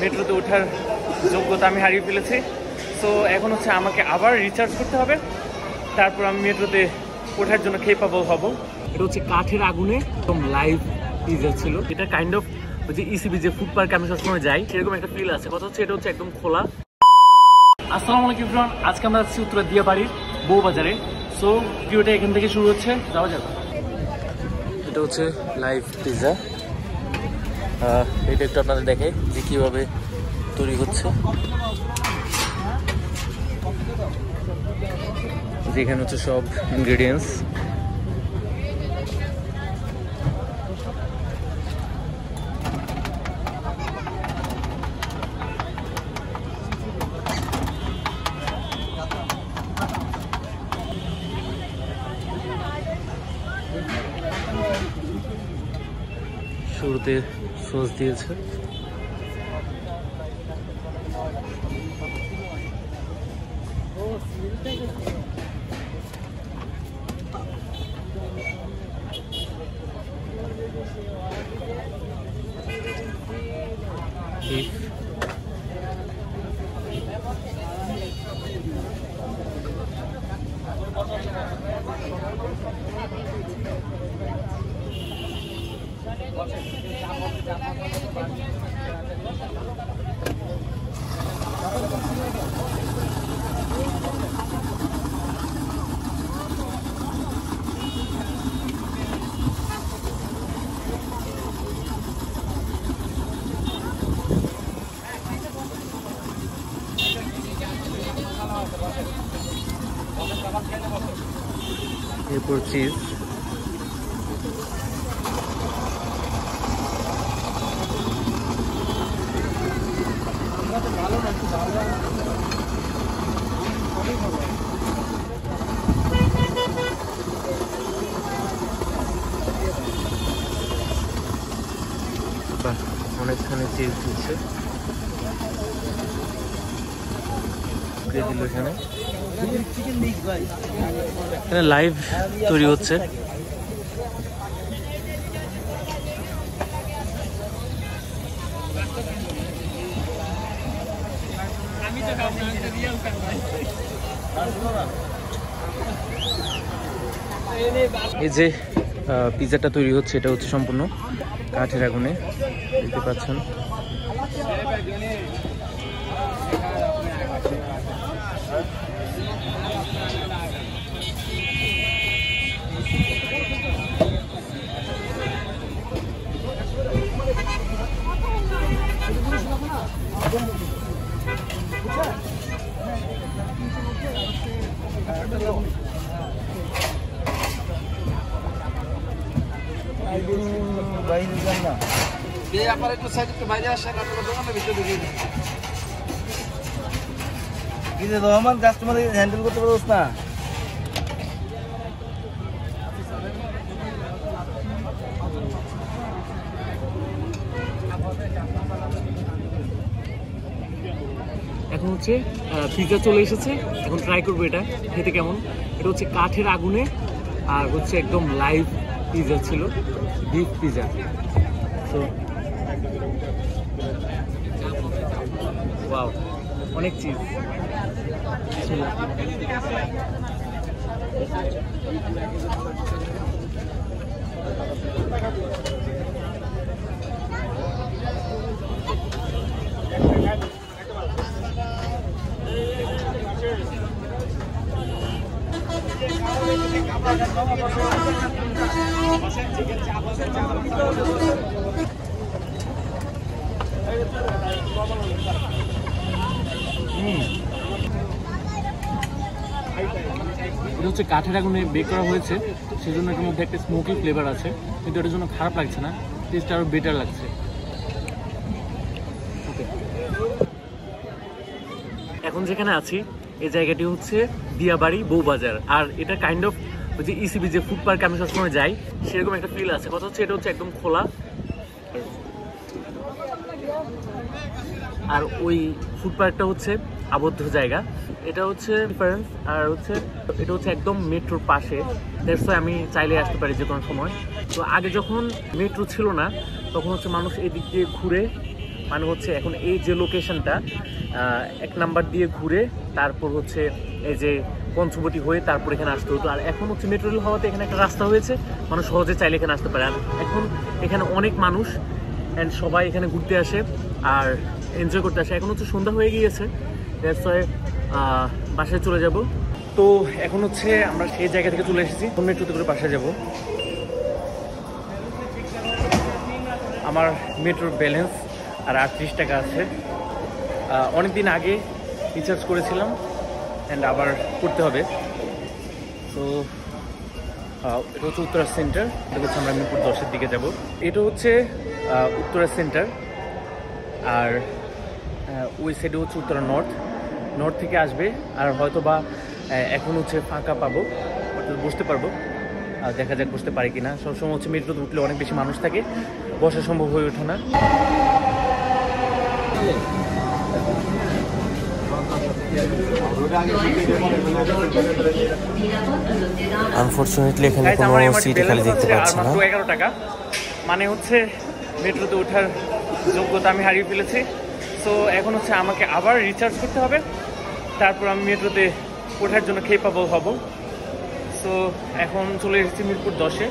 মেট্রোতে ওঠার যোগ্যতা আমি হারিয়ে ফেলেছি। সো এখন হচ্ছে আমাকে আবার রিচার্জ করতে হবে, তারপর আমি মেট্রোতে ওঠার জন্য কেপেবল হব। এটা হচ্ছে কাঠের আগুনে একদম লাইভ পিজা ছিল। এটা কাইন্ড অফ ওই যে ইসিবি যে ফুড পার্কে আমি সবসময় যাই, সেরকম একটা ফিল আছে। কথা হচ্ছে এটা হচ্ছে একদম খোলা। আসসালামু আলাইকুম এভরিওয়ান, আজকে আমরা আছি উত্তরা দিয়াবাড়ির বউবাজারে। সো ভিডিওটা এখান থেকে শুরু হচ্ছে, যাওয়া যাবে। এটা হচ্ছে লাইভ পিজা। এটা একটু আপনাদের দেখাই যে কীভাবে তৈরি হচ্ছে। যেখানে হচ্ছে সব ইনগ্রেডিয়েন্টস। শুরুতে সস দিয়েছে। এরপর চিজ। অনেকখানি চিজ দিচ্ছে এখানে। এখানে লাইভ তৈরি হচ্ছে। এই যে পিজাটা তৈরি হচ্ছে, এটা হচ্ছে সম্পূর্ণ কাঠের আগুনে, দেখতে পাচ্ছেন। রহমান কাস্টমার হ্যান্ডেল করতে পারোস না। এখন হচ্ছে পিজা চলে এসেছে, এখন ট্রাই করবো এটা খেতে কেমন। এটা হচ্ছে কাঠের আগুনে আর হচ্ছে একদম লাইভ পিজা ছিল, বিফ পিজা। তো ওয়াও, অনেক চিজ ছিল। এটা হচ্ছে কাঠের আগুনে বেক করা হয়েছে, সেজন্য এটার মধ্যে একটা স্মোকি ফ্লেভার আছে, কিন্তু এটার জন্য খারাপ লাগছে না, টেস্ট আরো বেটার লাগছে। এখন যেখানে আছি এই জায়গাটি হচ্ছে দিয়াবাড়ি বউবাজার, আর এটা কাইন্ড অফ ওই যে ইসিবি যে ফুড পার্কে আমি সবসময় যাই, সেরকম একটা ফিল আছে। কথা হচ্ছে এটা হচ্ছে একদম খোলা, আর ওই ফুড পার্কটা হচ্ছে আবদ্ধ জায়গা। এটা হচ্ছে ডিফারেন্স। আর হচ্ছে এটা হচ্ছে একদম মেট্রোর পাশে, দ্যাটস ওয়াই আমি চাইলে আসতে পারি যে কোনো সময়। তো আগে যখন মেট্রো ছিল না, তখন হচ্ছে মানুষ এদিক দিয়ে ঘুরে মানে হচ্ছে এখন এই যে লোকেশনটা 1 নাম্বার দিয়ে ঘুরে তারপর হচ্ছে এই যে পঞ্চবটি হয়ে তারপর এখানে আসতে হতো। আর এখন হচ্ছে মেট্রো রেল হওয়াতে এখানে একটা রাস্তা হয়েছে, মানুষ সহজে চাইলে এখানে আসতে পারে। আর এখন এখানে অনেক মানুষ অ্যান্ড সবাই এখানে ঘুরতে আসে আর এনজয় করতে আসে। এখন হচ্ছে সন্ধ্যা হয়ে গিয়েছে, দ্যাটস ওয়াই বাসায় চলে যাব। তো এখন হচ্ছে আমরা সেই জায়গা থেকে চলে এসেছি, মেট্রোতে করে বাসায় যাব। আমার মেট্রোর ব্যালেন্স আর 38 টাকা আছে। অনেক দিন আগে রিচার্জ করেছিলাম অ্যান্ড আবার করতে হবে। তো এটা হচ্ছে উত্তরা সেন্টার, এটা হচ্ছে আমরা মিরপুর 10-এর দিকে যাব। এটা হচ্ছে উত্তরা সেন্টার, আর ওই সাইডে হচ্ছে উত্তরা নর্থ থেকে আসবে। আর হয়তো বা এখন হচ্ছে ফাঁকা পাবো, অর্থাৎ বসতে পারবো, দেখা যাক বসতে পারি কিনা। সবসময় হচ্ছে মেট্রোতে উঠলে অনেক বেশি মানুষ থাকে, বসা সম্ভব হয়ে ওঠে না। আনফরচুনেটলি এখানে কোনো সিট খালি দেখতে পাচ্ছি না। মাত্র 11 টাকা, মানে হচ্ছে মেট্রোতে ওঠার যোগ্যতা আমি হারিয়ে ফেলেছি। সো এখন হচ্ছে আমাকে আবার রিচার্জ করতে হবে, তারপর আমি মেট্রোতে ওঠার জন্য কেপেবল হব। সো এখন চলে এসেছি মিরপুর 10-এ।